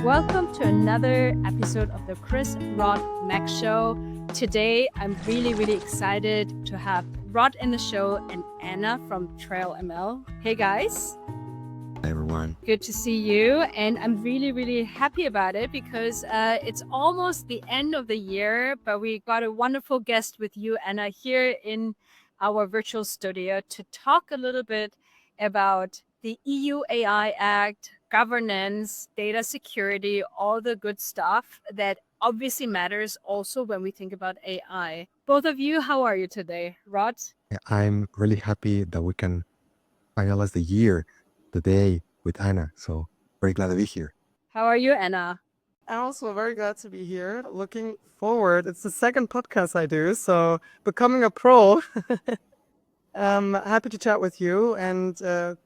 Welcome to another episode of the Chris Rod Mac Show. Today, I'm really excited to have Rod in the show and Anna from TrailML. Hey guys. Hi everyone. Good to see you. And I'm really happy about it because it's almost the end of the year, but we got a wonderful guest with you, Anna, here in our virtual studio to talk a little bit about the EU AI Act, governance, data security, all the good stuff that obviously matters also when we think about AI. Both of you, how are you today? Rod? Yeah, I'm really happy that we can finalize the year today with Anna. So very glad to be here. How are you, Anna? I'm also very glad to be here. Looking forward. It's the second podcast I do, so becoming a pro. Happy to chat with you and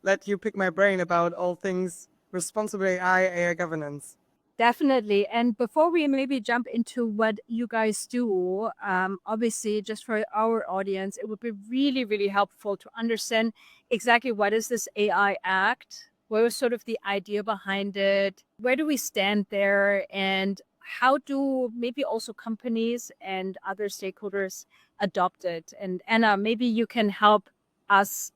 let you pick my brain about all things responsible AI governance. Definitely. And before we maybe jump into what you guys do, obviously, just for our audience, it would be really helpful to understand exactly what is this AI Act? What was sort of the idea behind it? Where do we stand there? And how do maybe also companies and other stakeholders adopt it? And Anna, maybe you can help us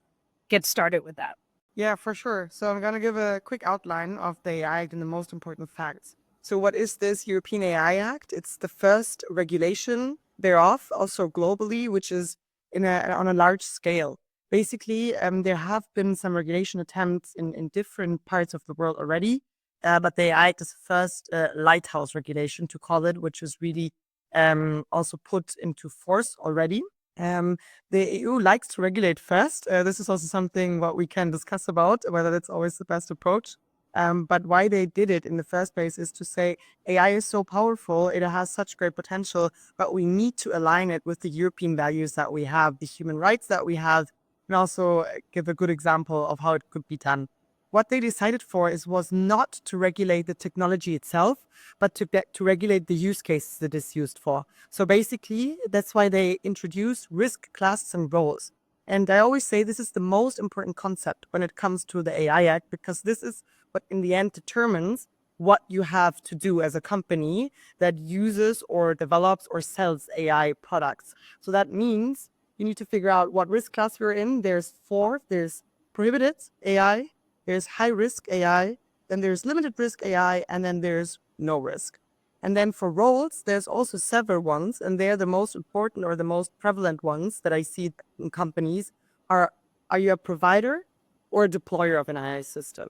get started with that. Yeah, for sure. So I'm going to give a quick outline of the AI Act and the most important facts. So what is this European AI Act? It's the first regulation thereof, also globally, which is on a large scale. Basically, there have been some regulation attempts in different parts of the world already, but the AI Act is the first lighthouse regulation, to call it, which is really also put into force already. The EU likes to regulate first. This is also something what we can discuss about, whether that's always the best approach. But why they did it in the first place is to say AI is so powerful, it has such great potential, but we need to align it with the European values that we have, the human rights that we have, and also give a good example of how it could be done. What they decided for was not to regulate the technology itself, but to regulate the use cases that it's used for. So basically, that's why they introduced risk classes and roles. And I always say this is the most important concept when it comes to the AI Act, because this is what in the end determines what you have to do as a company that uses or develops or sells AI products. So that means you need to figure out what risk class you're in. There's four. There's prohibited AI, there's high risk AI, then there's limited risk AI, and then there's no risk. And then for roles, there's also several ones, and they're the most important or the most prevalent ones that I see in companies are you a provider or a deployer of an AI system?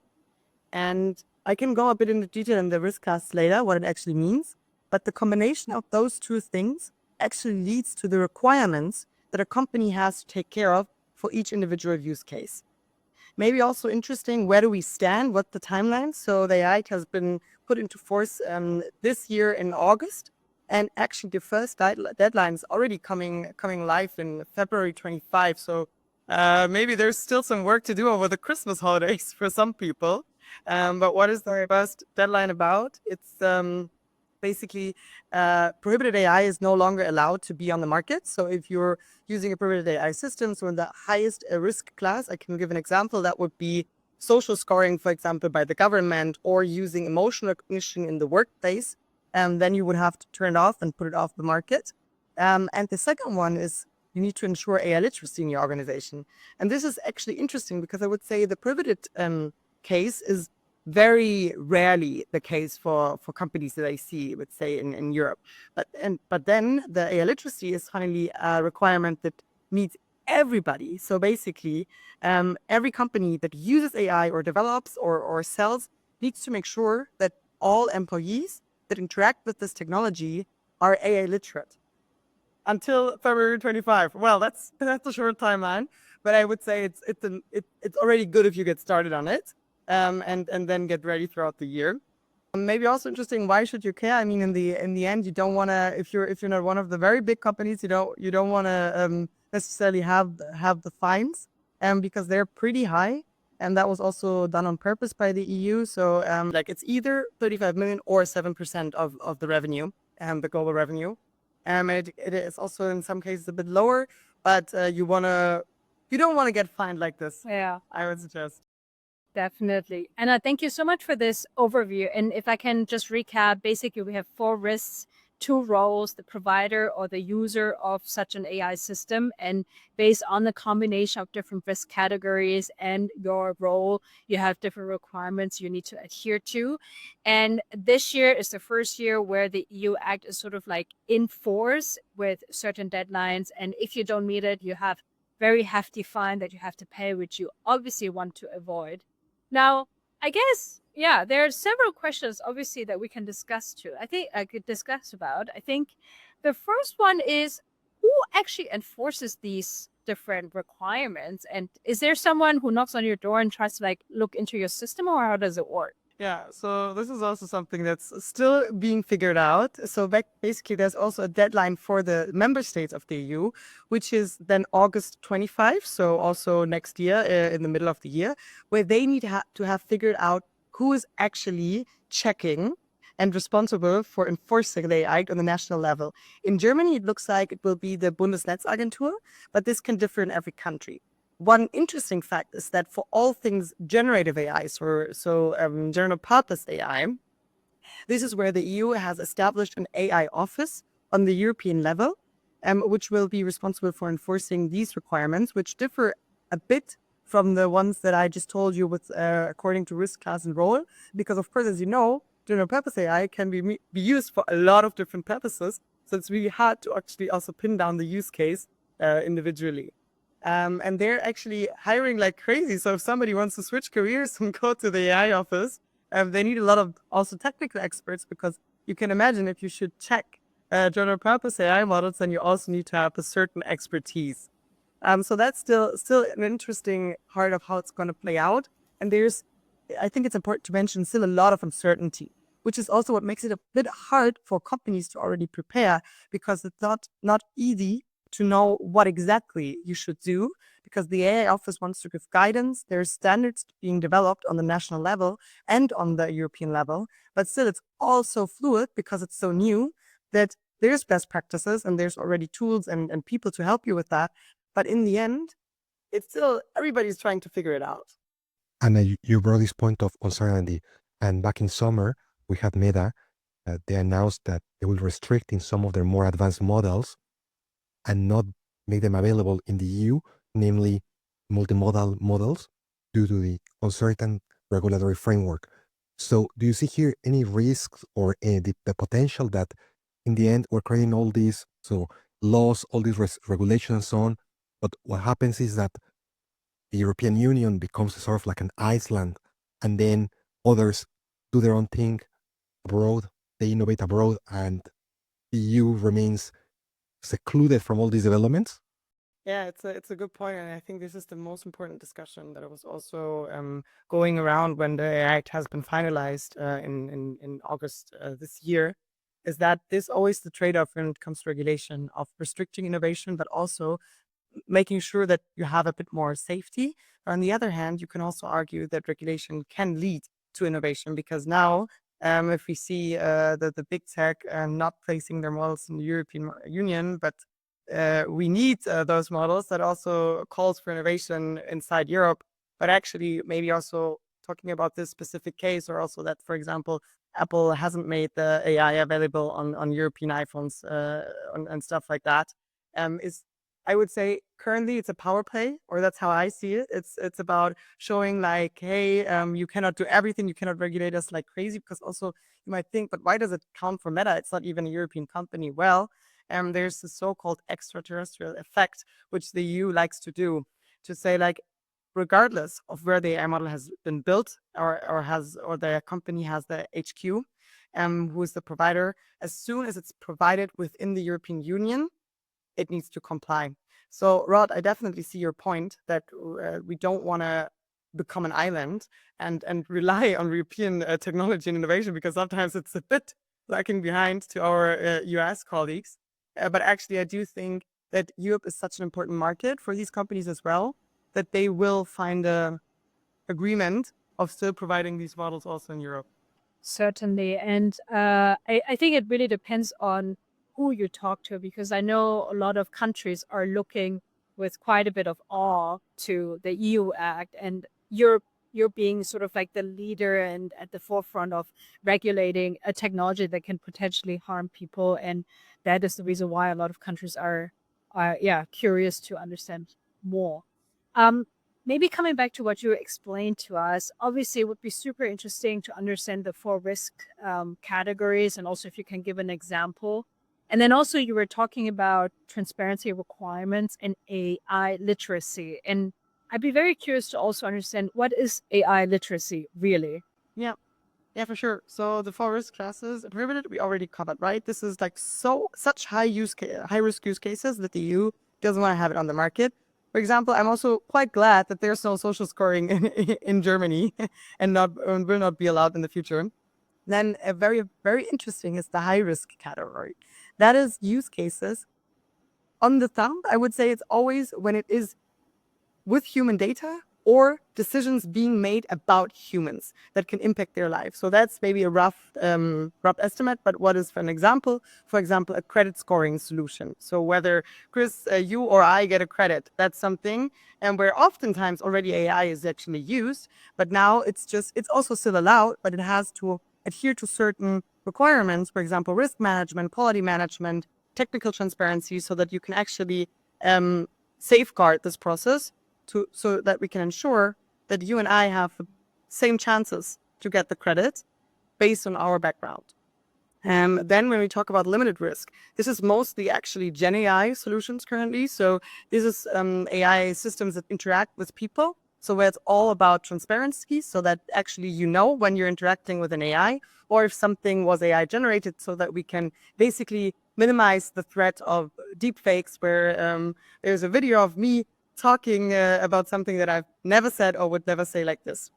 And I can go a bit into detail in the risk class later, what it actually means. But the combination of those two things actually leads to the requirements that a company has to take care of for each individual use case. Maybe also interesting, where do we stand? What's the timeline? So the AI has been put into force this year in August. And actually the first deadline is already coming live in February 25. So maybe there's still some work to do over the Christmas holidays for some people. But what is the first deadline about? It's basically prohibited AI is no longer allowed to be on the market. So if you're using a prohibited AI system, so in the highest risk class, I can give an example, that would be social scoring, for example, by the government, or using emotional recognition in the workplace, then you would have to turn it off and put it off the market. And the second one is you need to ensure AI literacy in your organization. And this is actually interesting because I would say the prohibited case is very rarely the case for companies that I see, let's say in Europe. But then the AI literacy is finally a requirement that meets everybody. So basically, every company that uses AI or develops or sells needs to make sure that all employees that interact with this technology are AI literate. Until February 25. Well, that's a short timeline, but I would say it's already good if you get started on it. And then get ready throughout the year. Maybe also interesting, why should you care? I mean, in the end, you don't want to, if you're not one of the very big companies, you don't want to necessarily have the fines, because they're pretty high, and that was also done on purpose by the EU. So like it's either 35 million or 7% of the revenue, the global revenue. It is also in some cases a bit lower, but you don't want to get fined like this. Yeah. I would suggest. Definitely. Anna, thank you so much for this overview. And if I can just recap, basically we have 4 risks, 2 roles, the provider or the user of such an AI system. And based on the combination of different risk categories and your role, you have different requirements you need to adhere to. And this year is the first year where the EU Act is sort of like in force with certain deadlines. And if you don't meet it, you have very hefty fine that you have to pay, which you obviously want to avoid. Now, I guess, yeah, there are several questions obviously that we can discuss too. I think I could discuss about. I think the first one is who actually enforces these different requirements? And is there someone who knocks on your door and tries to like look into your system, or how does it work? Yeah, so this is also something that's still being figured out. So basically, there's also a deadline for the member states of the EU, which is then August 25, so also next year, in the middle of the year, where they need to have figured out who is actually checking and responsible for enforcing the AI on the national level. In Germany, it looks like it will be the Bundesnetzagentur, but this can differ in every country. One interesting fact is that for all things generative AI, general purpose AI, this is where the EU has established an AI office on the European level, which will be responsible for enforcing these requirements, which differ a bit from the ones that I just told you with according to risk class and role. Because of course, as you know, general purpose AI can be used for a lot of different purposes. So it's really hard to actually also pin down the use case individually. And they're actually hiring like crazy. So if somebody wants to switch careers and go to the AI office, they need a lot of also technical experts, because you can imagine if you should check general purpose AI models, then you also need to have a certain expertise. So that's still an interesting part of how it's going to play out. And I think it's important to mention, still a lot of uncertainty, which is also what makes it a bit hard for companies to already prepare, because it's not easy to know what exactly you should do, because the AI office wants to give guidance. There's standards being developed on the national level and on the European level, but still it's all so fluid because it's so new that there's best practices and there's already tools and people to help you with that. But in the end, it's still, everybody's trying to figure it out. And you brought this point of uncertainty. And back in summer, we had Meta. They announced that they will restrict in some of their more advanced models and not make them available in the EU, namely multimodal models, due to the uncertain regulatory framework. So do you see here any risks or the potential that in the end we're creating all these laws, all these regulations and so on, but what happens is that the European Union becomes sort of like an Iceland, and then others do their own thing abroad, they innovate abroad, and the EU remains secluded from all these developments? Yeah, it's a good point, and I think this is the most important discussion that was also going around when the Act has been finalized in August this year. Is that this always the trade-off when it comes to regulation of restricting innovation, but also making sure that you have a bit more safety. On the other hand, you can also argue that regulation can lead to innovation, because now, if we see the big tech not placing their models in the European Union, but we need those models, that also calls for innovation inside Europe. But actually, maybe also talking about this specific case, or also that, for example, Apple hasn't made the AI available on European iPhones and stuff like that, is, I would say, currently it's a power play, or that's how I see it. It's about showing like, hey, you cannot do everything, you cannot regulate us like crazy, because also you might think, but why does it count for Meta? It's not even a European company. Well, there's the so-called extraterrestrial effect, which the EU likes to do, to say like, regardless of where the AI model has been built, or the company has the HQ, who is the provider, as soon as it's provided within the European Union, it needs to comply. So, Rod, I definitely see your point that we don't want to become an island and rely on European technology and innovation, because sometimes it's a bit lagging behind to our US colleagues. But actually, I do think that Europe is such an important market for these companies as well, that they will find a agreement of still providing these models also in Europe. Certainly. And I think it really depends on who you talk to, because I know a lot of countries are looking with quite a bit of awe to the EU Act, and Europe you're being sort of like the leader and at the forefront of regulating a technology that can potentially harm people. And that is the reason why a lot of countries are curious to understand more. Um, Maybe coming back to what you explained to us, obviously it would be super interesting to understand the four risk categories, and also if you can give an example. And then also you were talking about transparency requirements and AI literacy. And I'd be very curious to also understand, what is AI literacy really? Yeah. Yeah, for sure. So the four risk classes, prohibited, we already covered, right? This is like such high risk use cases that the EU doesn't want to have it on the market. For example, I'm also quite glad that there's no social scoring in Germany and will not be allowed in the future. Then a very interesting is the high risk category. That is use cases. On the thumb, I would say it's always when it is with human data or decisions being made about humans that can impact their life. So that's maybe a rough estimate, but what is, for example, a credit scoring solution. So whether Chris, you or I get a credit, that's something, and where oftentimes already AI is actually used, but now it's also still allowed, but it has to adhere to certain requirements, for example, risk management, quality management, technical transparency, so that you can actually safeguard this process so that we can ensure that you and I have the same chances to get the credit based on our background. Then when we talk about limited risk, this is mostly actually Gen AI solutions currently. So this is AI systems that interact with people. So where it's all about transparency, so that actually you know when you're interacting with an AI, or if something was AI generated, so that we can basically minimize the threat of deepfakes, where there's a video of me talking about something that I've never said or would never say like this.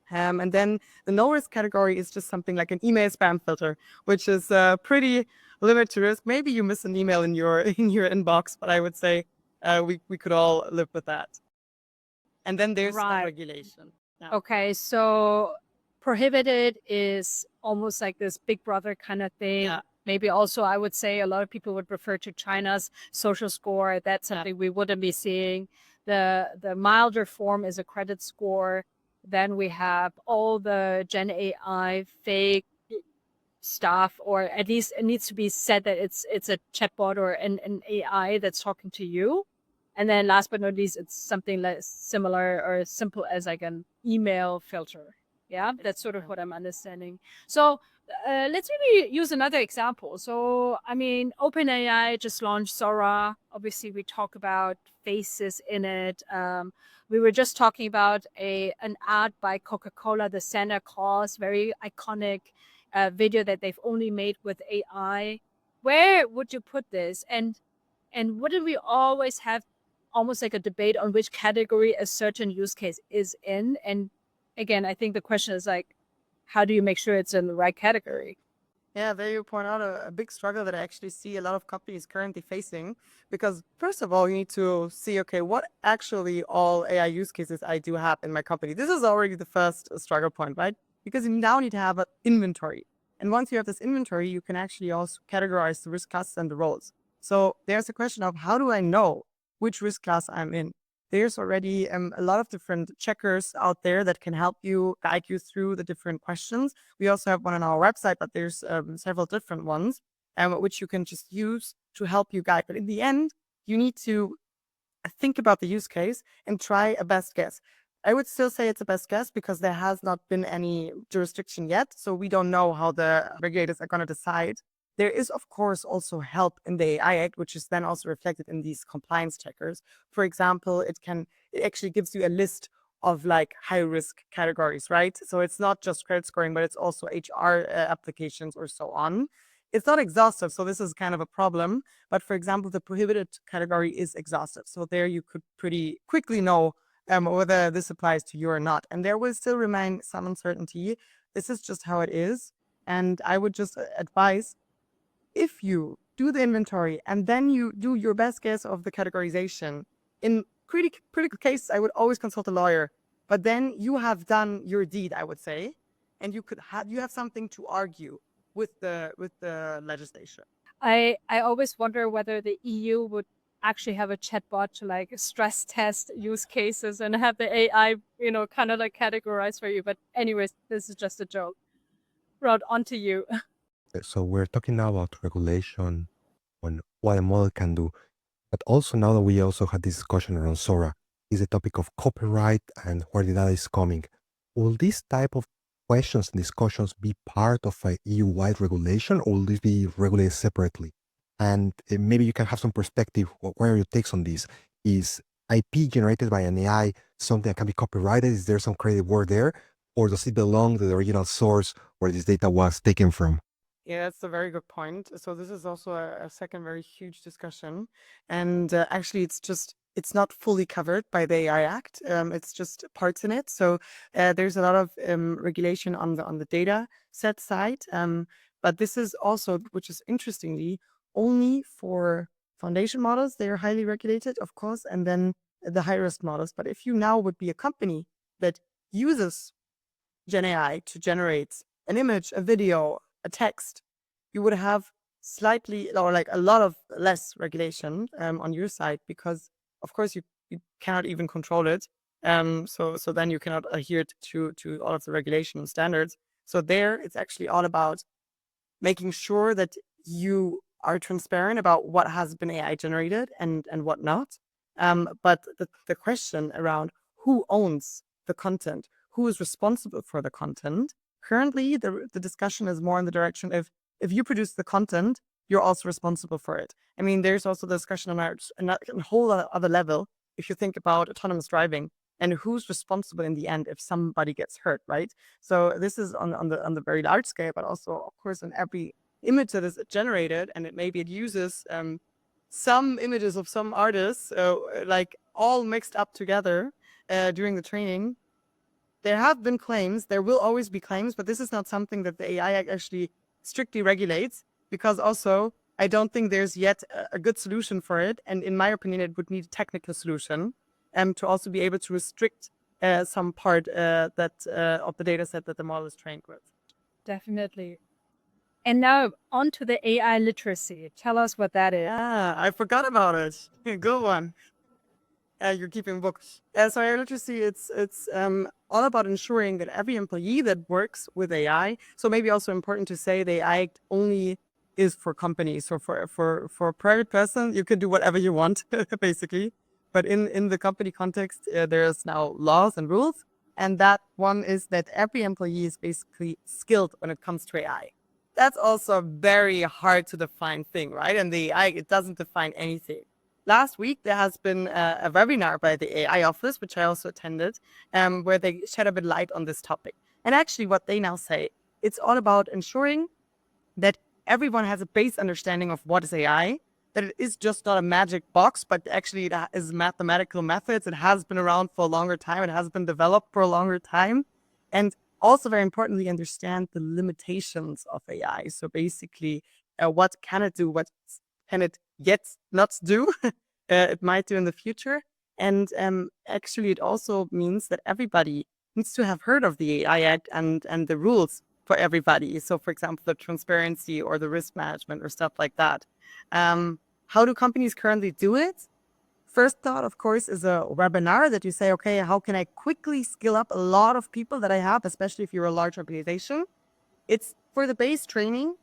And then the no risk category is just something like an email spam filter, which is pretty limited to risk. Maybe you miss an email in your inbox, but I would say we could all live with that. And then there's Right. regulation. Yeah. Okay, so prohibited is almost like this Big Brother kind of thing. Yeah. Maybe also I would say a lot of people would refer to China's social score. That's something we wouldn't be seeing. The milder form is a credit score. Then we have all the Gen AI fake stuff, or at least it needs to be said that it's a chatbot or an AI that's talking to you. And then last but not least, it's something less similar or as simple as like an email filter. Yeah, that's sort of what I'm understanding. So let's maybe use another example. So, I mean, OpenAI just launched Sora. Obviously, we talk about faces in it. We were just talking about an ad by Coca-Cola, the Santa Claus, very iconic video that they've only made with AI. Where would you put this? And wouldn't we always have almost like a debate on which category a certain use case is in? And again, I think the question is like, how do you make sure it's in the right category? Yeah, there you point out a big struggle that I actually see a lot of companies currently facing. Because first of all, you need to see, okay, what actually all AI use cases I do have in my company. This is already the first struggle point, right? Because you now need to have an inventory. And once you have this inventory, you can actually also categorize the risk classes and the roles. So there's a question of, how do I know which risk class I'm in? There's already a lot of different checkers out there that can help you guide you through the different questions. We also have one on our website, but there's several different ones which you can just use to help you guide. But in the end, you need to think about the use case and try a best guess. I would still say it's a best guess because there has not been any jurisdiction yet. So we don't know how the regulators are going to decide. There is, of course, also help in the AI Act, which is then also reflected in these compliance checkers. For example, it actually gives you a list of like high risk categories, right? So it's not just credit scoring, but it's also HR applications or so on. It's not exhaustive, so this is kind of a problem. But for example, the prohibited category is exhaustive. So there you could pretty quickly know whether this applies to you or not. And there will still remain some uncertainty. This is just how it is. And I would just advise, if you do the inventory and then you do your best guess of the categorization, in critical cases, I would always consult a lawyer. But then you have done your deed, I would say, and you have something to argue with the legislation. I always wonder whether the EU would actually have a chatbot to like stress test use cases and have the AI, kind of like categorize for you. But anyways, this is just a joke. Rod, on to you. So we're talking now about regulation on what a model can do. But also now that we also had this discussion around Sora, is the topic of copyright and where the data is coming. Will these type of questions and discussions be part of a EU-wide regulation, or will this be regulated separately? And maybe you can have some perspective. What are your takes on this? Is IP generated by an AI something that can be copyrighted? Is there some creative work there, or does it belong to the original source where this data was taken from? Yeah, that's a very good point. So this is also a second very huge discussion, and actually, it's not fully covered by the AI Act. It's just parts in it. So there's a lot of regulation on the data set side. But this is also, which is interestingly, only for foundation models. They are highly regulated, of course, and then the high risk models. But if you now would be a company that uses Gen AI to generate an image, a video, a text, you would have slightly or like a lot of less regulation on your side because, of course, you cannot even control it. So then you cannot adhere to all of the regulation and standards. So there, it's actually all about making sure that you are transparent about what has been AI generated and what not. But the question around who owns the content, who is responsible for the content, currently the discussion is more in the direction of if you produce the content, you're also responsible for it. I mean, there's also the discussion on a whole other level. If you think about autonomous driving and who's responsible in the end if somebody gets hurt, right? So this is on the very large scale, but also, of course, in every image that is generated, and it uses some images of some artists, like all mixed up together during the training. There have been claims, there will always be claims, but this is not something that the AI actually strictly regulates because also I don't think there's yet a good solution for it. And in my opinion, it would need a technical solution to also be able to restrict some part that of the data set that the model is trained with. Definitely. And now on to the AI literacy. Tell us what that is. Yeah, I forgot about it. Good one. You're keeping books. So AI literacy, it's all about ensuring that every employee that works with AI. So maybe also important to say the AI only is for companies. So for a private person, you can do whatever you want, basically. But in the company context, there's now laws and rules, and that one is that every employee is basically skilled when it comes to AI. That's also a very hard to define thing, right? And the AI, it doesn't define anything. Last week, there has been a webinar by the AI office, which I also attended, where they shed a bit light on this topic. And actually, what they now say, it's all about ensuring that everyone has a base understanding of what is AI, that it is just not a magic box, but actually it is mathematical methods. It has been around for a longer time. It has been developed for a longer time. And also, very importantly, understand the limitations of AI. So basically, what can it do? What can it yet not do? It might do in the future. And actually, it also means that everybody needs to have heard of the AI Act and the rules for everybody. So, for example, the transparency or the risk management or stuff like that. How do companies currently do it? First thought, of course, is a webinar that you say, okay, how can I quickly skill up a lot of people that I have, especially if you're a large organization? It's for the base training.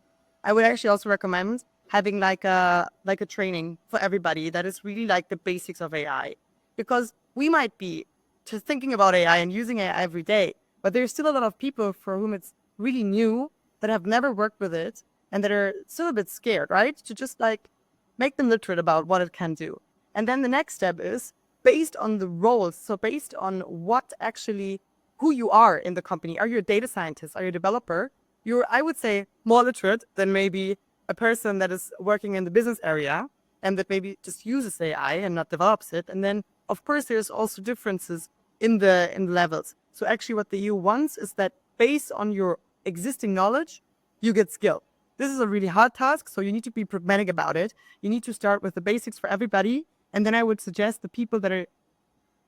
I would actually also recommend having like a training for everybody that is really like the basics of AI, because we might be just thinking about AI and using AI every day, but there's still a lot of people for whom it's really new that have never worked with it and that are still a bit scared, right? To just like make them literate about what it can do. And then the next step is based on the roles. So based on what actually, who you are in the company. Are you a data scientist? Are you a developer? You're, I would say, more literate than maybe a person that is working in the business area and that maybe just uses AI and not develops it. And then, of course, there's also differences in the levels. So actually what the EU wants is that based on your existing knowledge, you get skill. This is a really hard task, so you need to be pragmatic about it. You need to start with the basics for everybody. And then I would suggest the people that are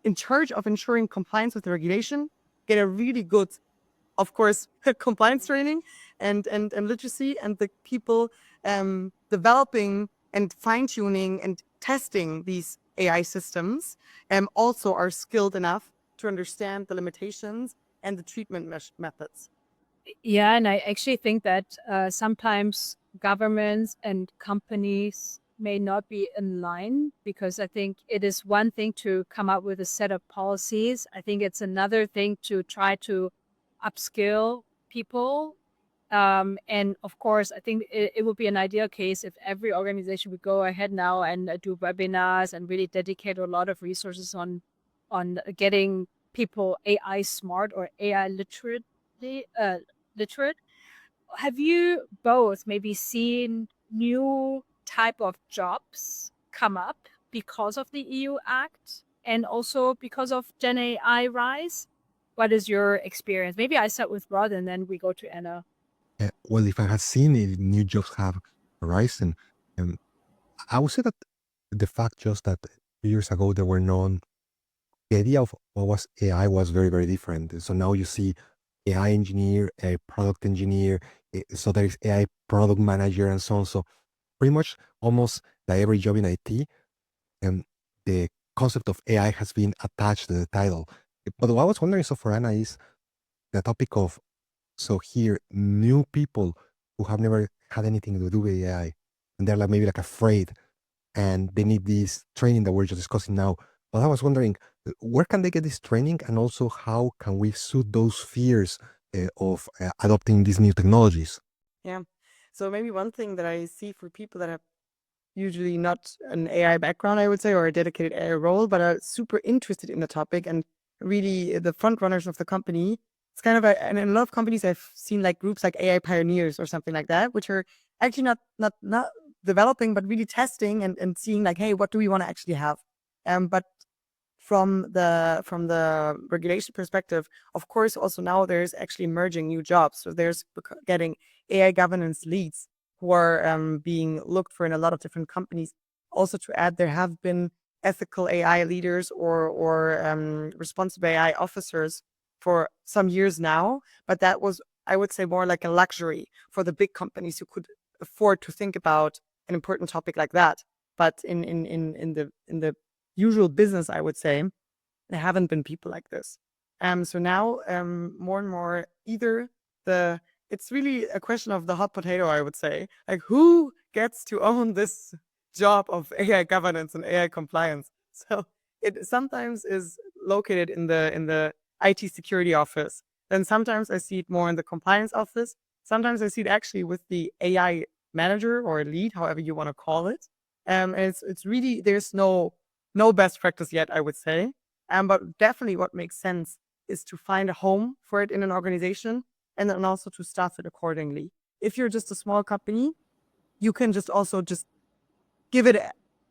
in charge of ensuring compliance with the regulation get a really good, of course, compliance training and literacy, and the people developing and fine-tuning and testing these AI systems also are skilled enough to understand the limitations and the treatment methods. Yeah, and I actually think that sometimes governments and companies may not be in line, because I think it is one thing to come up with a set of policies. I think it's another thing to try to upskill people. And of course, I think it would be an ideal case if every organization would go ahead now and do webinars and really dedicate a lot of resources on getting people AI smart or AI literate. Have you both maybe seen new type of jobs come up because of the EU Act and also because of Gen AI rise? What is your experience? Maybe I start with Rod and then we go to Anna. Well, if I had seen if new jobs have arisen, um, I would say that the fact just that 2 years ago there were none, the idea of what was AI was very, very different. So now you see AI engineer, a product engineer, so there is AI product manager and so on. So pretty much almost like every job in IT, and the concept of AI has been attached to the title. But what I was wondering, so for Anna, is the topic of, so here, new people who have never had anything to do with AI, and they're like maybe like afraid, and they need this training that we're just discussing now. But I was wondering, where can they get this training, and also how can we soothe those fears of adopting these new technologies? Yeah. So maybe one thing that I see for people that have usually not an AI background, I would say, or a dedicated AI role, but are super interested in the topic and really the front runners of the company. It's kind of and in a lot of companies I've seen like groups like AI pioneers or something like that, which are actually not developing, but really testing and seeing like, hey, what do we want to actually have? But from the regulation perspective, of course, also now there's actually emerging new jobs. So there's getting AI governance leads who are being looked for in a lot of different companies. Also, to add, there have been ethical AI leaders or responsible AI officers for some years now, but that was, I would say, more like a luxury for the big companies who could afford to think about an important topic like that. But in the usual business, I would say, there haven't been people like this. So now, more and more, either it's really a question of the hot potato, I would say. Like, who gets to own this job of AI governance and AI compliance? So it sometimes is located in the IT security office. Then sometimes I see it more in the compliance office. Sometimes I see it actually with the AI manager or lead, however you want to call it. And it's really, there's no best practice yet, I would say. But definitely what makes sense is to find a home for it in an organization and then also to staff it accordingly. If you're just a small company, you can just also just give it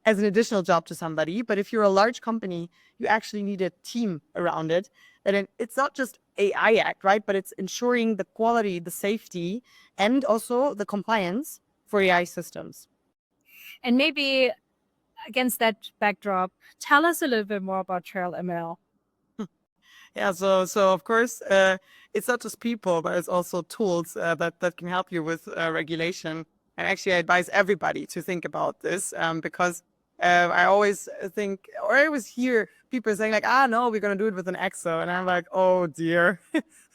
as an additional job to somebody. But if you're a large company, you actually need a team around it. And it's not just AI Act, right? But it's ensuring the quality, the safety, and also the compliance for AI systems. And maybe against that backdrop, tell us a little bit more about TrailML. Yeah, so of course, it's not just people, but it's also tools that can help you with regulation. And actually, I advise everybody to think about this because I always think, or I always hear people saying like, no, we're gonna do it with an Excel, and I'm like, oh dear,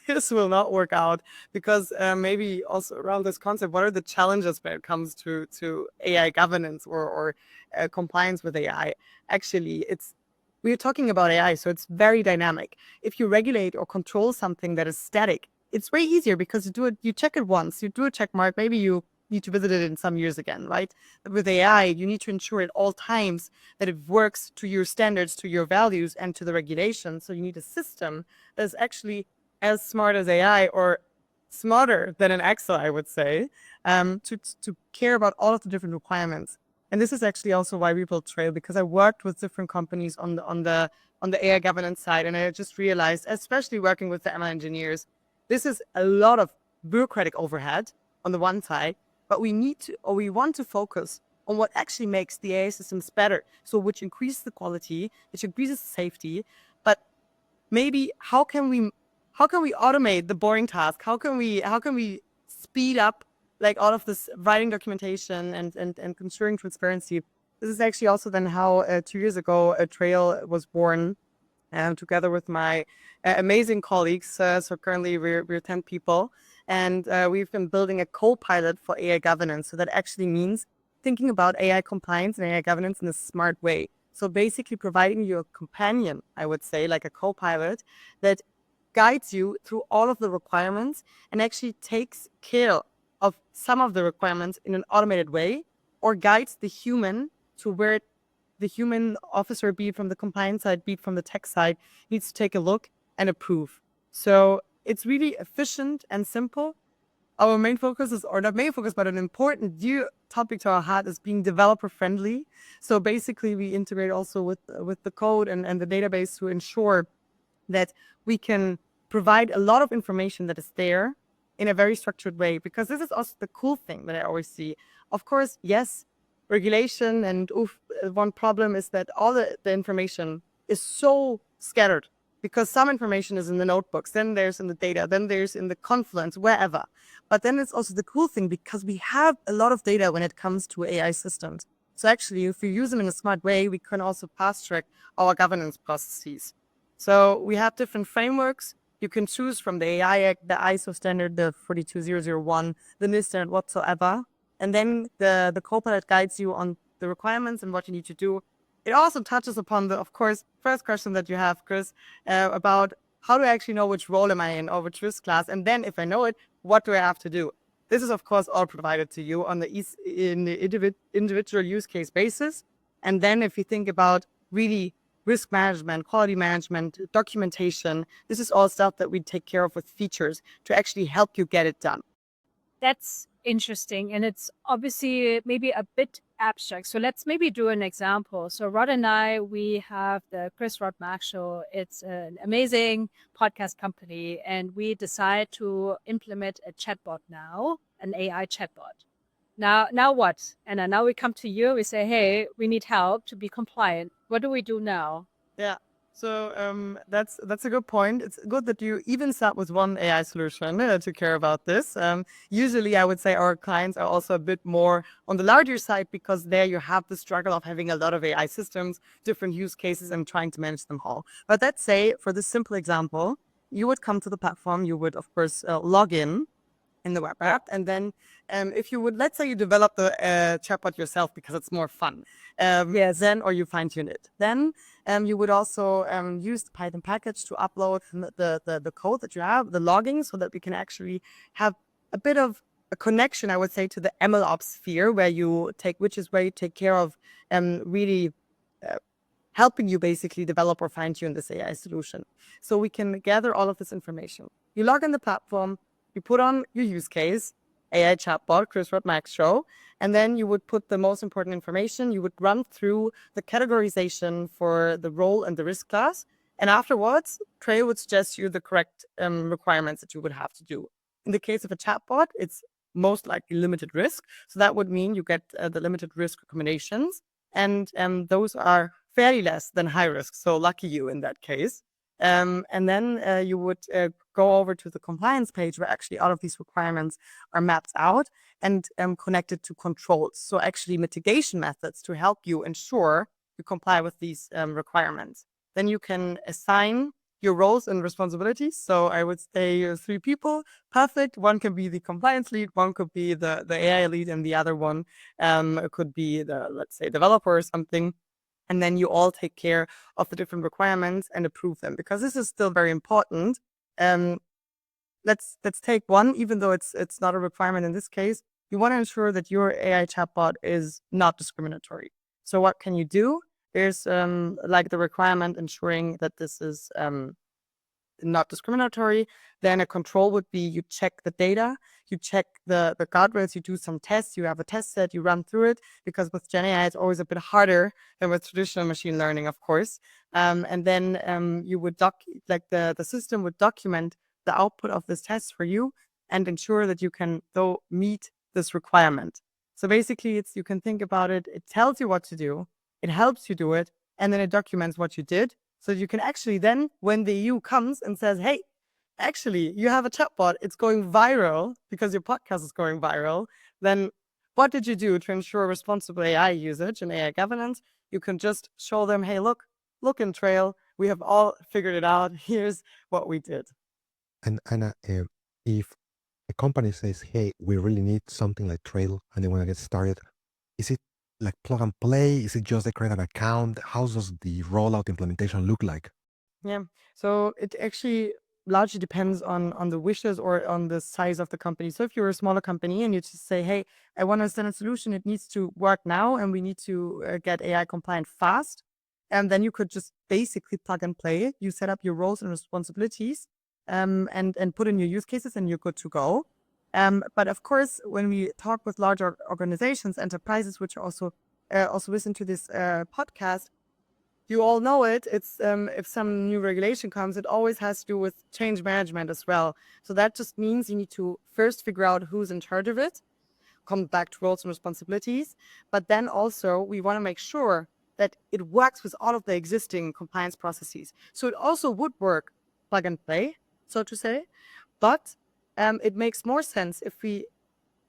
this will not work out because maybe also around this concept, what are the challenges when it comes to AI governance or compliance with AI? Actually, we're talking about AI, so it's very dynamic. If you regulate or control something that is static, it's way easier because you check it once, you do a check mark, maybe you need to visit it in some years again, right? But with AI, you need to ensure at all times that it works to your standards, to your values, and to the regulations. So you need a system that is actually as smart as AI or smarter than an Excel, I would say, to care about all of the different requirements. And this is actually also why we built Trail, because I worked with different companies on the AI governance side, and I just realized, especially working with the ML engineers, this is a lot of bureaucratic overhead on the one side, but we want to focus on what actually makes the AI systems better. So which increases the quality, which increases the safety, but maybe how can we automate the boring task? How can we speed up like all of this writing documentation and ensuring transparency This is actually also then how 2 years ago a Trail was born, together with my amazing colleagues. So currently we're 10 people, and we've been building a co-pilot for AI governance. So that actually means thinking about AI compliance and AI governance in a smart way. So basically providing you a companion, I would say, like a co-pilot that guides you through all of the requirements and actually takes care of some of the requirements in an automated way, or guides the human to where the human officer, be it from the compliance side, be it from the tech side, needs to take a look and approve. So it's really efficient and simple. Our main focus is, or not main focus, but an important new topic to our heart is being developer friendly. So basically we integrate also with the code and the database to ensure that we can provide a lot of information that is there in a very structured way, because this is also the cool thing that I always see. Of course, yes, regulation and one problem is that all the information is so scattered, because some information is in the notebooks, then there's in the data, then there's in the Confluence, wherever. But then it's also the cool thing, because we have a lot of data when it comes to AI systems. So actually, if we use them in a smart way, we can also fast track our governance processes. So we have different frameworks. You can choose from the AI Act, the ISO standard, the 42001, the NIST standard, whatsoever. And then the Copilot guides you on the requirements and what you need to do. It also touches upon the, of course, first question that you have, Chris, about how do I actually know which role am I in or which risk class? And then if I know it, what do I have to do? This is, of course, all provided to you on in the individual use case basis. And then if you think about really risk management, quality management, documentation, this is all stuff that we take care of with features to actually help you get it done. That's interesting. And it's obviously maybe a bit abstract. So let's maybe do an example. So Rod and I, we have the Chris Rod Mac Show. It's an amazing podcast company. And we decide to implement a chatbot now, an AI chatbot. Now what? And now we come to you. We say, hey, we need help to be compliant. What do we do now? Yeah. So that's a good point. It's good that you even start with one AI solution to care about this. Usually, I would say our clients are also a bit more on the larger side, because there you have the struggle of having a lot of AI systems, different use cases, and trying to manage them all. But let's say, for this simple example, you would come to the platform. You would, of course, log in the web app. And then if you would, let's say you develop the chatbot yourself because it's more fun. Yes. Then, or you fine tune it. Then you would also use the Python package to upload the code that you have, the logging, so that we can actually have a bit of a connection, I would say, to the MLOps sphere, where you take care of really helping you basically develop or fine tune this AI solution. So we can gather all of this information. You log in the platform, you put on your use case, AI chatbot, Chris Rod Max Show, and then you would put the most important information. You would run through the categorization for the role and the risk class. And afterwards, Trail would suggest you the correct requirements that you would have to do. In the case of a chatbot, it's most likely limited risk. So that would mean you get the limited risk recommendations. And those are fairly less than high risk. So lucky you in that case. And then you would go over to the compliance page, where actually all of these requirements are mapped out and connected to controls. So actually mitigation methods to help you ensure you comply with these requirements. Then you can assign your roles and responsibilities. So I would say 3 people, perfect. One can be the compliance lead, one could be the AI lead, and the other one could be the, let's say, developer or something. And then you all take care of the different requirements and approve them, because this is still very important. Let's take one, even though it's not a requirement in this case. You want to ensure that your AI chatbot is not discriminatory. So what can you do? There's like the requirement ensuring that this is not discriminatory. Then a control would be you check the data, you check the guardrails, you do some tests, you have a test set, you run through it, because with Gen AI, it's always a bit harder than with traditional machine learning, of course. And then you would the system would document the output of this test for you and ensure that you can though meet this requirement. So basically you can think about it. It tells you what to do. It helps you do it. And then it documents what you did. So you can actually then, when the EU comes and says, hey, actually, you have a chatbot, it's going viral because your podcast is going viral, then what did you do to ensure responsible AI usage and AI governance, you can just show them, hey, look in Trail. We have all figured it out. Here's what we did. And Anna, if a company says, hey, we really need something like Trail and they want to get started, is it like plug and play? Is it just they create an account? How does the rollout implementation look like? Yeah. So it actually largely depends on the wishes or on the size of the company. So if you're a smaller company and you just say, hey, I want a standard solution, it needs to work now and we need to get AI compliant fast. And then you could just basically plug and play. You set up your roles and responsibilities and put in your use cases and you're good to go. But of course, when we talk with larger organizations, enterprises, which also listen to this podcast, you all know it. It's if some new regulation comes, it always has to do with change management as well. So that just means you need to first figure out who's in charge of it, come back to roles and responsibilities. But then also we want to make sure that it works with all of the existing compliance processes. So it also would work plug and play, so to say. But it makes more sense if we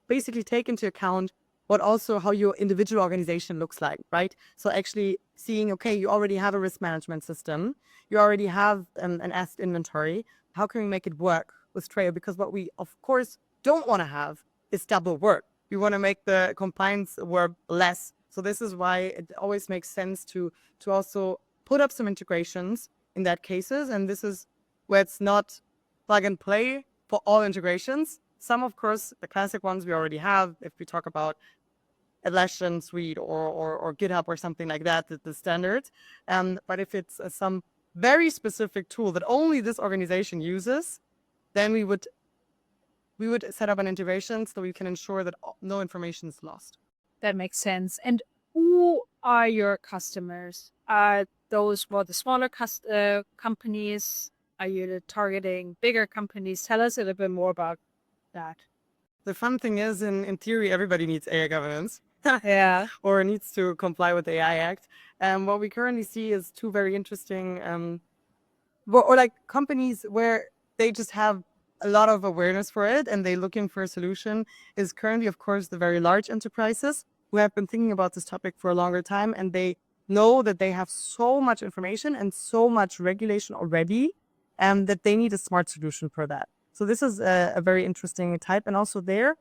basically take into account what also how your individual organization looks like, right? So actually seeing, okay, you already have a risk management system, you already have an asset inventory. How can we make it work with Trail? Because what we of course don't want to have is double work. We want to make the compliance work less. So this is why it always makes sense to also put up some integrations in that cases. And this is where it's not plug and play for all integrations. Some, of course, the classic ones we already have, if we talk about Atlassian Suite or GitHub or something like that, the standard. But if it's some very specific tool that only this organization uses, then we would set up an integration so we can ensure that no information is lost. That makes sense. And who are your customers? Are those more the smaller companies? Are you targeting bigger companies? Tell us a little bit more about that. The fun thing is, in theory, everybody needs AI governance. Yeah. Or needs to comply with the AI Act. What we currently see is two very interesting, or like companies where they just have a lot of awareness for it and they're looking for a solution is currently, of course, the very large enterprises who have been thinking about this topic for a longer time and they know that they have so much information and so much regulation already that they need a smart solution for that. So this is a very interesting type. And also there,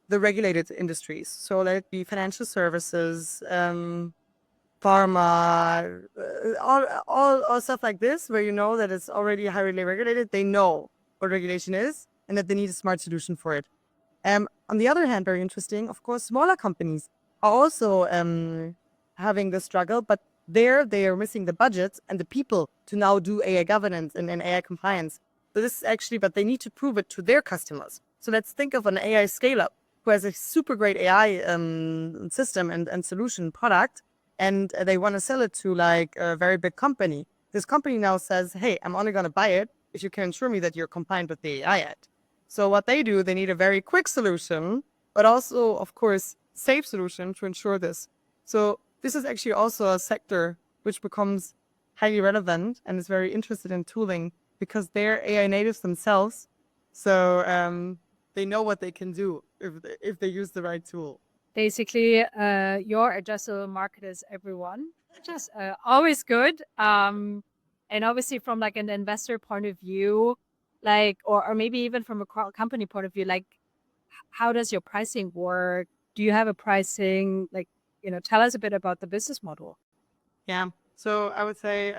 the regulated industries. So let it be financial services, pharma, all stuff like this, where you know that it's already highly regulated. They know what regulation is and that they need a smart solution for it. On the other hand, very interesting, of course, smaller companies are also having the struggle, but there they are missing the budgets and the people to now do AI governance and AI compliance. So this is actually, but they need to prove it to their customers. So let's think of an AI scale-up who has a super great AI system and solution product, and they want to sell it to like a very big company. This company now says, hey, I'm only going to buy it if you can ensure me that you're compliant with the AI Act. So what they do, they need a very quick solution, but also, of course, safe solution to ensure this. So this is actually also a sector which becomes highly relevant and is very interested in tooling because they're AI natives themselves. So they know what they can do if they use the right tool. Basically, your addressable market is everyone, which is always good. And obviously from like an investor point of view, like, or maybe even from a company point of view, like, how does your pricing work? Do you have a pricing? Like, tell us a bit about the business model. Yeah. So I would say,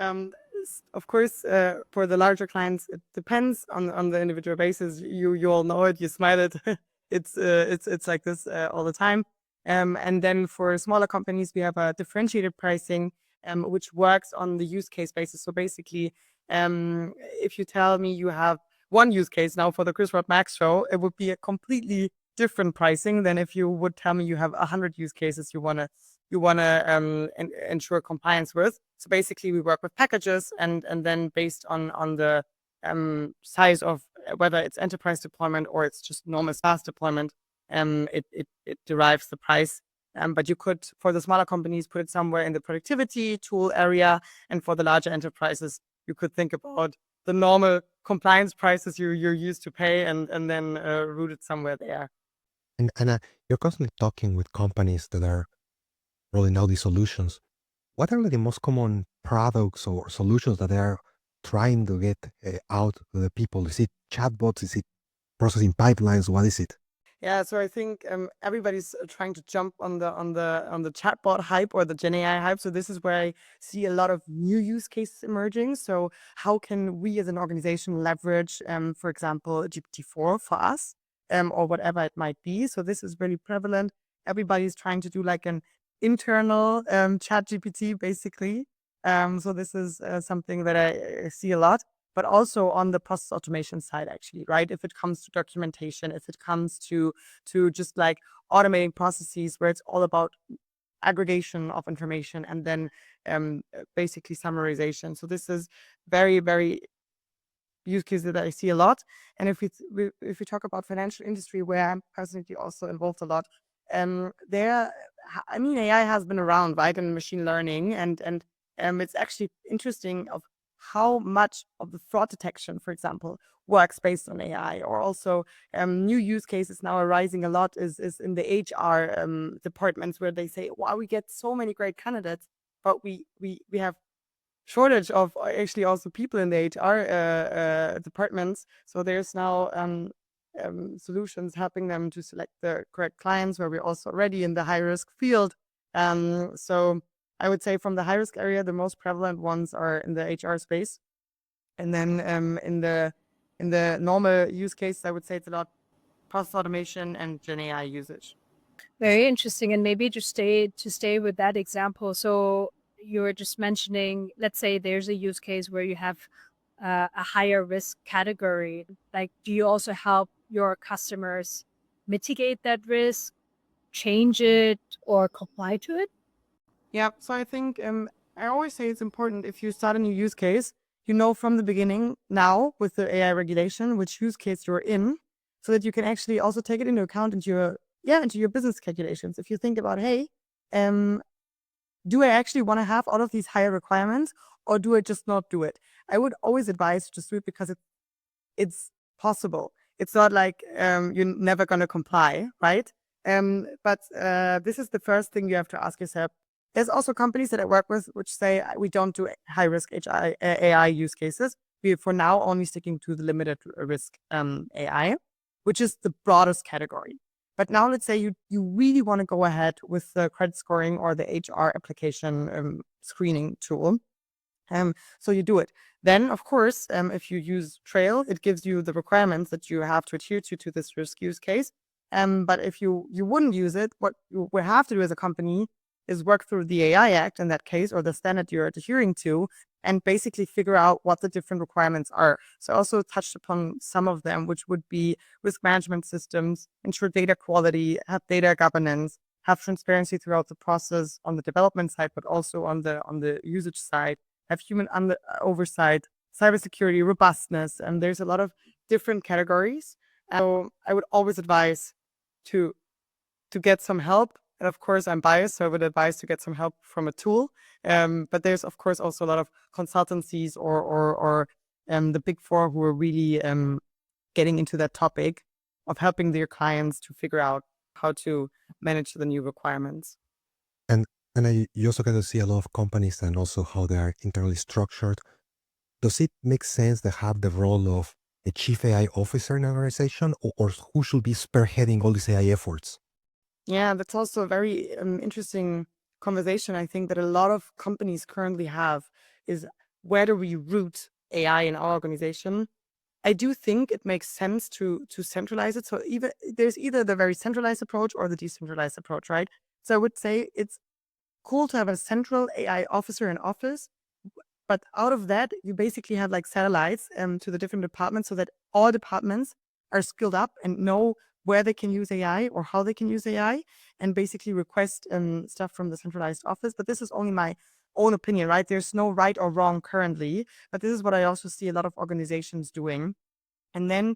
of course, for the larger clients, it depends on the individual basis. You all know it. You smile it. It's like this all the time. And then for smaller companies, we have a differentiated pricing, which works on the use case basis. So basically, if you tell me you have one use case now for the Chris Rod Max show, it would be a completely different pricing than if you would tell me you have 100 use cases you want to ensure compliance with. So basically, we work with packages, and then based on the size of whether it's enterprise deployment or it's just normal SaaS deployment, it derives the price. But you could, for the smaller companies, put it somewhere in the productivity tool area, and for the larger enterprises, you could think about the normal compliance prices you're used to pay, and then route it somewhere there. And you're constantly talking with companies that are rolling out these solutions. What are like the most common products or solutions that they are trying to get out to the people? Is it chatbots? Is it processing pipelines? What is it? Yeah, so I think everybody's trying to jump on the chatbot hype or the Gen AI hype. So this is where I see a lot of new use cases emerging. So how can we as an organization leverage, for example, GPT-4 for us, or whatever it might be. So this is really prevalent. Everybody's trying to do like an internal chat GPT basically. So this is something that I see a lot, but also on the process automation side, actually, right? If it comes to documentation, if it comes to just like automating processes where it's all about aggregation of information and then basically summarization. So this is very, very use cases that I see a lot. And if we talk about financial industry, where I'm personally also involved a lot, there, I mean, AI has been around, right, in machine learning, and it's actually interesting of how much of the fraud detection, for example, works based on AI, or also new use cases now arising a lot is in the HR departments where they say, wow, we get so many great candidates, but we have shortage of actually also people in the HR departments. So there's now solutions helping them to select the correct clients, where we're also already in the high risk field. So I would say from the high risk area, the most prevalent ones are in the HR space, and then in the normal use case, I would say it's a lot process automation and Gen AI usage. Very interesting. And maybe just stay with that example. So you were just mentioning, let's say there's a use case where you have a higher risk category. Like, do you also help your customers mitigate that risk, change it, or comply to it? Yeah, so I think I always say it's important if you start a new use case, you know from the beginning now with the AI regulation which use case you're in, so that you can actually also take it into account into your business calculations. If you think about, hey, um, do I actually want to have all of these higher requirements, or do I just not do it? I would always advise to just do it because it's possible. It's not like you're never going to comply, right? But this is the first thing you have to ask yourself. There's also companies that I work with which say we don't do high risk AI use cases. We for now only sticking to the limited risk AI, which is the broadest category. But now let's say you really want to go ahead with the credit scoring or the HR application screening tool. So you do it. Then, of course, if you use Trail, it gives you the requirements that you have to adhere to this risk use case. But if you wouldn't use it, what you will have to do as a company is work through the AI Act in that case, or the standard you're adhering to, and basically figure out what the different requirements are. So I also touched upon some of them, which would be risk management systems, ensure data quality, have data governance, have transparency throughout the process on the development side, but also on the usage side, have human oversight, cybersecurity, robustness, and there's a lot of different categories. So I would always advise to get some help. And of course, I'm biased, so I would advise to get some help from a tool. But there's of course also a lot of consultancies or the big four who are really getting into that topic of helping their clients to figure out how to manage the new requirements. And you also get to see a lot of companies and also how they are internally structured. Does it make sense to have the role of a chief AI officer in an organization, or who should be spearheading all these AI efforts? Yeah, that's also a very interesting conversation. I think that a lot of companies currently have is, where do we root AI in our organization? I do think it makes sense to centralize it. So there's either the very centralized approach or the decentralized approach, right? So I would say it's cool to have a central AI officer in office, but out of that, you basically have like satellites to the different departments, so that all departments are skilled up and know where they can use AI or how they can use AI, and basically request stuff from the centralized office. But this is only my own opinion, right? There's no right or wrong currently, but this is what I also see a lot of organizations doing. And then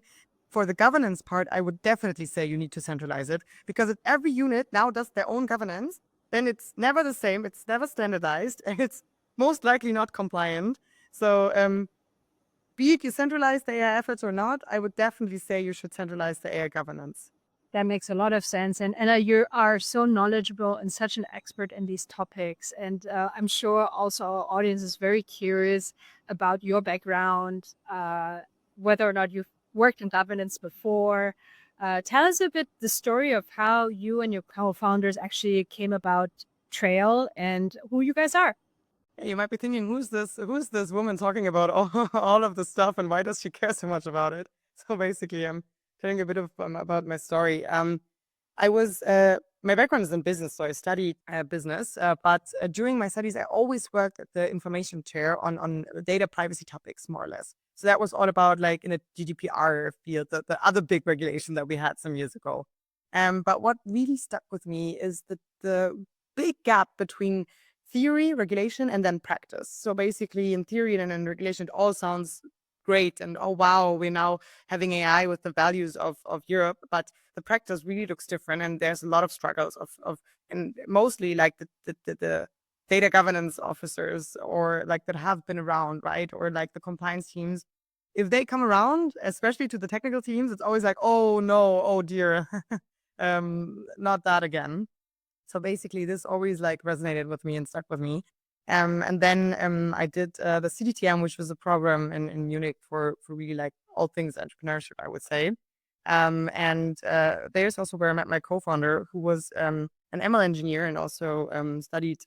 for the governance part, I would definitely say you need to centralize it, because if every unit now does their own governance, then it's never the same, it's never standardized, and it's most likely not compliant. So be it you centralize the AI efforts or not, I would definitely say you should centralize the AI governance. That makes a lot of sense. And you are so knowledgeable and such an expert in these topics. And I'm sure also our audience is very curious about your background, whether or not you've worked in governance before. Tell us a bit the story of how you and your co-founders actually came about Trail and who you guys are. You might be thinking, who's this woman talking about all of this stuff and why does she care so much about it? So basically, I'm telling a bit of about my story. I was my background is in business, so I studied business. But during my studies, I always worked at the information chair on data privacy topics, more or less. So that was all about like in the GDPR field, the other big regulation that we had some years ago. But what really stuck with me is the big gap between theory, regulation, and then practice. So basically, in theory and in regulation, it all sounds great, and oh wow, we're now having AI with the values of Europe, but the practice really looks different, and there's a lot of struggles of and mostly like the data governance officers or like that have been around, right, or like the compliance teams. If they come around, especially to the technical teams, it's always like, oh no, oh dear, not that again. So basically, this always like resonated with me and stuck with me. And then I did the CDTM, which was a program in Munich for really like all things entrepreneurship, I would say. And there's also where I met my co-founder, who was an ML engineer and also studied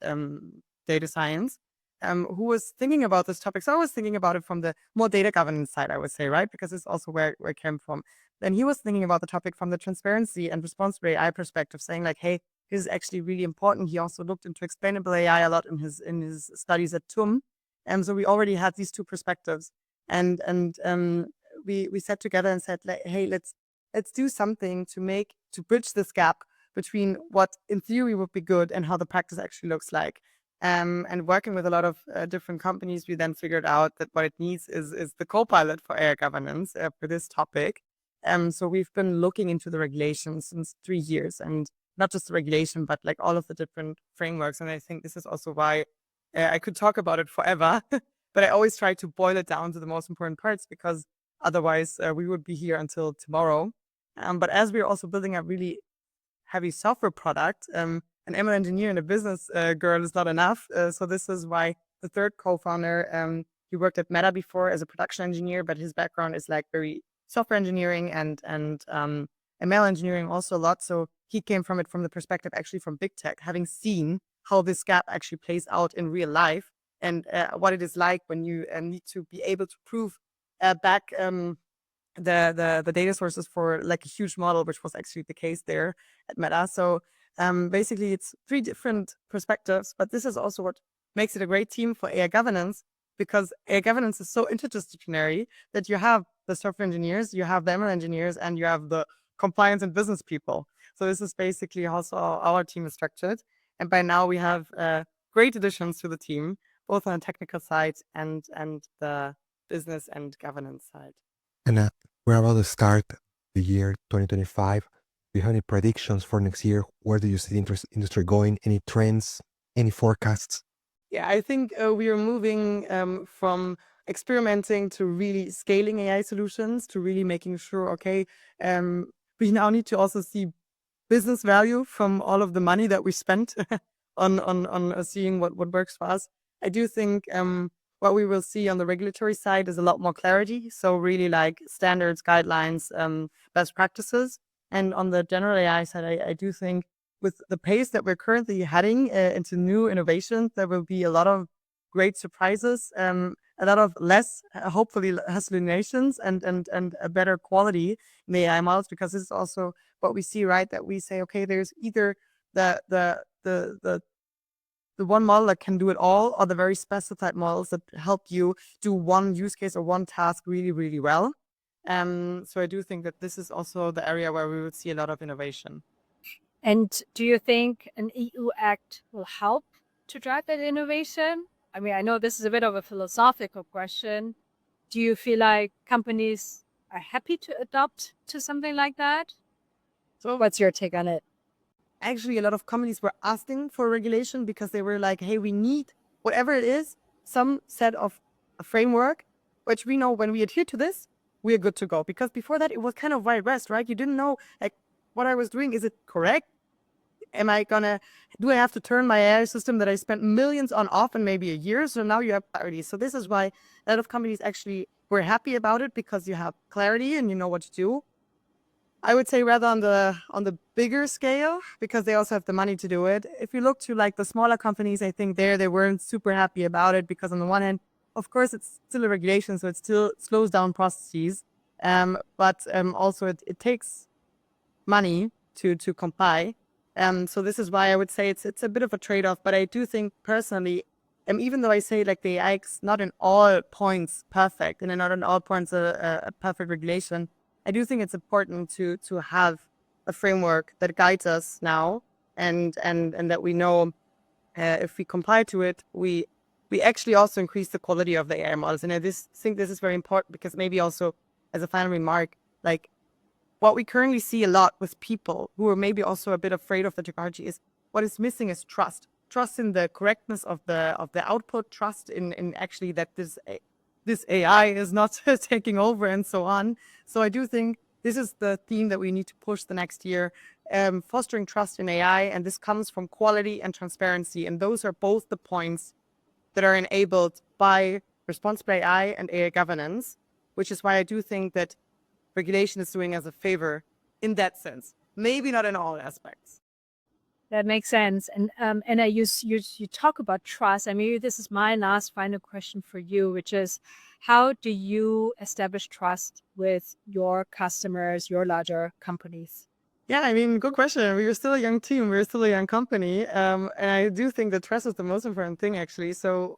data science, who was thinking about this topic. So I was thinking about it from the more data governance side, I would say, right? Because it's also where I came from. Then he was thinking about the topic from the transparency and responsible AI perspective, saying like, hey, this is actually really important. He also looked into explainable AI a lot in his studies at TUM. And so we already had these two perspectives. And we sat together and said, like, hey, let's do something to bridge this gap between what in theory would be good and how the practice actually looks like. And working with a lot of different companies, we then figured out that what it needs is the co-pilot for AI governance for this topic. So we've been looking into the regulations since 3 years, and not just the regulation, but like all of the different frameworks. And I think this is also why I could talk about it forever, but I always try to boil it down to the most important parts, because otherwise we would be here until tomorrow. But as we're also building a really heavy software product, an ML engineer and a business girl is not enough. So this is why the third co-founder, he worked at Meta before as a production engineer, but his background is like very software engineering and ML engineering also a lot. So he came from it from the perspective actually from big tech, having seen how this gap actually plays out in real life and what it is like when you need to be able to prove back the data sources for like a huge model, which was actually the case there at Meta. So basically it's 3 different perspectives, but this is also what makes it a great team for AI governance, because AI governance is so interdisciplinary that you have the software engineers, you have the ML engineers, and you have the compliance and business people. So this is basically also how our team is structured. And by now we have great additions to the team, both on the technical side and the business and governance side. And we're about to start the year 2025. Do you have any predictions for next year? Where do you see the industry going? Any trends? Any forecasts? Yeah, I think we are moving from experimenting to really scaling AI solutions to really making sure, okay, we now need to also see business value from all of the money that we spent on seeing what works for us. I do think what we will see on the regulatory side is a lot more clarity. So really like standards, guidelines, best practices. And on the general AI side, I do think with the pace that we're currently heading into new innovations, there will be a lot of great surprises, a lot of less, hopefully hallucinations and a better quality in the AI models, because this is also what we see, right? That we say, okay, there's either the one model that can do it all, or the very specified models that help you do one use case or one task really, really well. So I do think that this is also the area where we would see a lot of innovation. And do you think an EU Act will help to drive that innovation? I mean, I know this is a bit of a philosophical question. Do you feel like companies are happy to adopt to something like that? So What's your take on it? actually, a lot of companies were asking for regulation because they were like, hey, we need whatever it is, some set of a framework, which we know when we adhere to this, we're good to go. Because before that, it was kind of Wild West, right? You didn't know, like, what I was doing, is it correct? Do I have to turn my AI system that I spent millions on off in maybe a year? So now you have clarity. So this is why a lot of companies actually were happy about it, because you have clarity and you know what to do. I would say rather on the bigger scale, because they also have the money to do it. If you look to like the smaller companies, I think they weren't super happy about it, because on the one hand, of course, it's still a regulation, so it still slows down processes. But also it takes money to comply. So this is why I would say it's a bit of a trade-off. But I do think personally, even though I say like the AI is not in all points perfect and not in all points a perfect regulation, I do think it's important to have a framework that guides us now, and that we know if we comply to it, we actually also increase the quality of the AI models. And I think this is very important, because maybe also as a final remark, like what we currently see a lot with people who are maybe also a bit afraid of the technology is what is missing is trust. Trust in the correctness of the output, trust in actually that this AI is not taking over and so on. So I do think this is the theme that we need to push the next year, fostering trust in AI. And this comes from quality and transparency. And those are both the points that are enabled by responsible AI and AI governance, which is why I do think that regulation is doing us a favor in that sense. Maybe not in all aspects. That makes sense. And Anna, you talk about trust. I mean, this is my last final question for you, which is, how do you establish trust with your customers, your larger companies? Yeah, I mean, good question. We were still a young team. We were still a young company. And I do think that trust is the most important thing, actually. So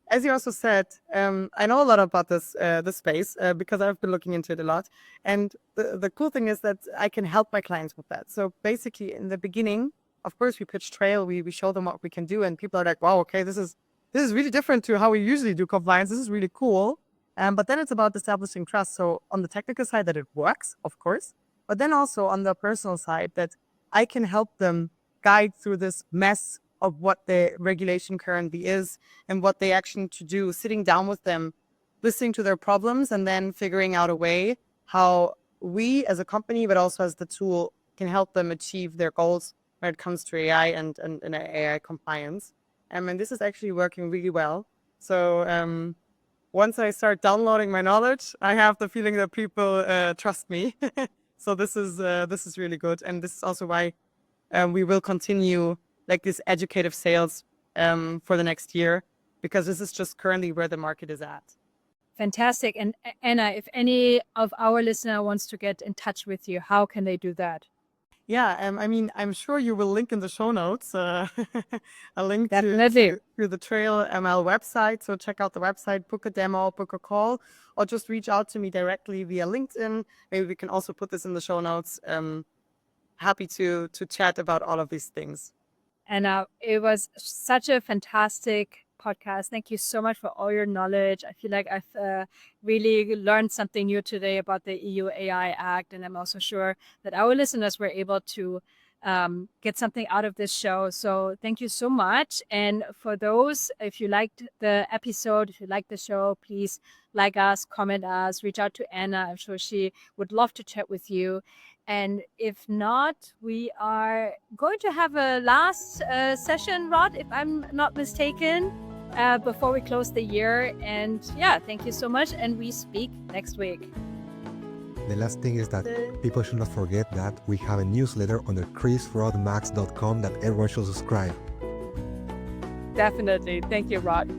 as you also said, I know a lot about this space because I've been looking into it a lot. And the cool thing is that I can help my clients with that. So basically, in the beginning, of course, we pitch Trail, we show them what we can do, and people are like, wow, okay, this is really different to how we usually do compliance. This is really cool. But then it's about establishing trust. So on the technical side, that it works, of course, but then also on the personal side, that I can help them guide through this mess of what the regulation currently is and what they actually to do, sitting down with them, listening to their problems, and then figuring out a way how we as a company, but also as the tool, can help them achieve their goals when it comes to AI and AI compliance. And this is actually working really well. So once I start downloading my knowledge, I have the feeling that people trust me. So this is really good. And this is also why we will continue like this educative sales for the next year, because this is just currently where the market is at. Fantastic. And Anna, if any of our listener wants to get in touch with you, how can they do that? Yeah, I mean, I'm sure you will link in the show notes a link to the TrailML website. So check out the website, book a demo, book a call, or just reach out to me directly via LinkedIn. Maybe we can also put this in the show notes. Happy to chat about all of these things. Anna, it was such a fantastic podcast. Thank you so much for all your knowledge. I feel like I've really learned something new today about the EU AI Act, and I'm also sure that our listeners were able to get something out of this show. So thank you so much. And for those, if you liked the episode, if you liked the show, please like us, comment us, reach out to Anna. I'm sure she would love to chat with you. And if not, we are going to have a last session, Rod, if I'm not mistaken, before we close the year. And yeah, thank you so much. And we speak next week. The last thing is that people should not forget that we have a newsletter under chrisrodmax.com that everyone should subscribe. Definitely. Thank you, Rod.